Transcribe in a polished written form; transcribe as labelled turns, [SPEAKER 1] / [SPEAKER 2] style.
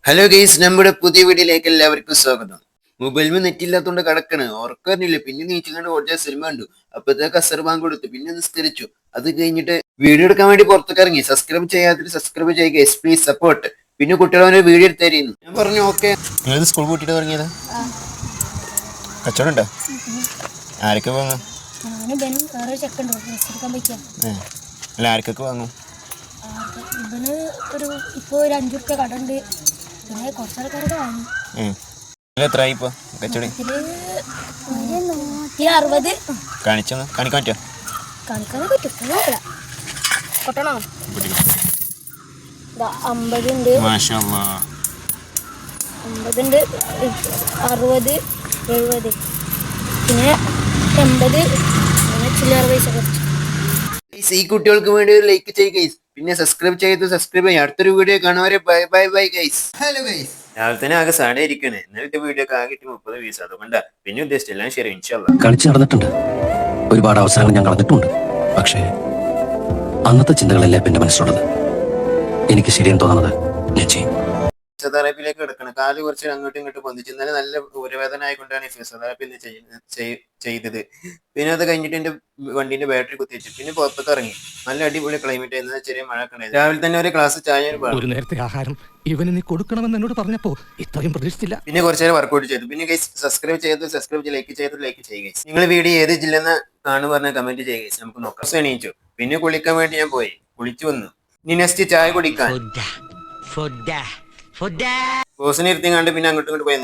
[SPEAKER 1] Hello guys, നമ്മുടെ പുതിയ വീഡിയോയിലേക്ക് എല്ലാവർക്കും സ്വാഗതം. മൊബൈലിൽ നെറ്റ് ഇല്ലാത്തതുകൊണ്ട് കിടക്കണ്, ഉറക്കറിഞ്ഞില്ല. പിന്നെ നീച്ചുകൊണ്ട് കുറച്ച് സിനിമ കണ്ടു. അപ്പോഴത്തേക്ക് അസർ ബാങ്ക് കൊടുത്തു, പിന്നെ നിസ്കരിച്ചു. അത് കഴിഞ്ഞിട്ട് വീഡിയോ എടുക്കാൻ വേണ്ടി പുറത്തേക്ക് ഇറങ്ങി. സബ്സ്ക്രൈബ് ചെയ്യാത്ത സബ്സ്ക്രൈബ് ചെയ്യുക ഗൈസ്, പ്ലീസ് സപ്പോർട്ട്. പിന്നെ കുട്ടികളെ വീഡിയോ എടുത്തായിരുന്നു. ഞാൻ പറഞ്ഞു ഓക്കെ. നിങ്ങൾ സ്കൂൾ കൂട്ടിട്ട് തുടങ്ങിയത് കച്ചവടം ഉണ്ടോ? ആരൊക്കെ വാങ്ങും? അല്ല, ആർക്കൊക്കെ വാങ്ങും?
[SPEAKER 2] ഇവന് ഇപ്പോൾ ഒരു 5 റുപ്യ കട ഉണ്ട്. പിന്നെ കുറച്ചാൾക്കാരൊക്കെ വാങ്ങി.
[SPEAKER 1] എത്രയായി ഇപ്പൊ കച്ചവടം?
[SPEAKER 2] 160.
[SPEAKER 1] കാണിക്കാൻ പറ്റുമോ?
[SPEAKER 2] കാണിക്കാൻ പറ്റും. കൊട്ടണോ? 50 ഉണ്ട്, 50 ഉണ്ട്, 60, 70, പിന്നെ 80, പിന്നെ ചില്ലറ പൈസ കുറച്ച്.
[SPEAKER 1] ഈ കുട്ടികൾക്ക് വേണ്ടി ഒരു ലൈക്ക് ചെയ്യുക, പിന്നെ സബ്സ്ക്രൈബ് ചെയ്യാം. അടുത്തൊരു വീഡിയോ കാണുവരെ bye bye bye guys. Hello guys, രാവിലെ തന്നെ ആകെ സാധനം ഇരിക്കണേ. ഇന്നലത്തെ വീഡിയോ ഒക്കെ ആകെ 30 വ്യൂസ്. അതുകൊണ്ടാ പിന്നെ ഉദ്ദേശിച്ച എല്ലാം ശരി. ഇൻഷാല്ലാ
[SPEAKER 3] കളിച്ചു നടന്നിട്ടുണ്ട്, ഒരുപാട് അവസരങ്ങൾ ഞാൻ കളഞ്ഞിട്ടുണ്ട്. പക്ഷേ അന്നത്തെ ചിന്തകളല്ലേ എന്റെ മനസ്സിലുള്ളത്. എനിക്ക് ശരിയെന്ന് തോന്നുന്നത് ഞാൻ ചെയ്യും.
[SPEAKER 1] ഫിസിയോതെറാപ്പിയിലേക്ക് കിടക്കണം. കാല് കുറച്ച് അങ്ങോട്ടും ഇങ്ങോട്ടും പൊന്തിച്ച്. ഇന്നലെ നല്ല ഊരവേദന ആയിക്കൊണ്ടാണ് ഫിസിയോതെറാപ്പി ചെയ്തത്. പിന്നെ അത് കഴിഞ്ഞിട്ട് എന്റെ വണ്ടീന്റെ ബാറ്ററി കുത്തിവെച്ചു. പിന്നെ പുറത്തൊക്കെ ഇറങ്ങി. നല്ല അടിപൊളി ക്ലൈമറ്റ് ആയിരുന്നു. ചെറിയ മഴ ഒക്കെ ഉണ്ടായിരുന്നു. രാവിലെ തന്നെ ഒരു ഗ്ലാസ് ചായ
[SPEAKER 4] ഒരു നേരത്തെ ആഹാരം ഇവന് നീ കൊടുക്കണമെന്ന് എന്നോട് പറഞ്ഞപ്പോ ഇത്രയും പ്രതീക്ഷിച്ചില്ല.
[SPEAKER 1] പിന്നെ കുറച്ചു നേരം വർക്കൗട്ട് ചെയ്തു. പിന്നെ സബ്സ്ക്രൈബ് ചെയ്ത് ലൈക്ക് ചെയ്യുക. നിങ്ങൾ വീഡിയോ ഏത് ജില്ലെന്ന് കാണു പറഞ്ഞ കമന്റ് ചെയ്യുക. നമുക്ക് നോക്കാം. എണീച്ചു. പിന്നെ കുളിക്കാൻ വേണ്ടി ഞാൻ പോയി. കുളിച്ചു വന്നു. ഇനി നെക്സ്റ്റ് ചായ കുടിക്കാൻ ബോസിനെ ഇരുത്തിങ്ങാണ്ട് പിന്നെ അങ്ങോട്ടും ഇങ്ങോട്ട് പോയി.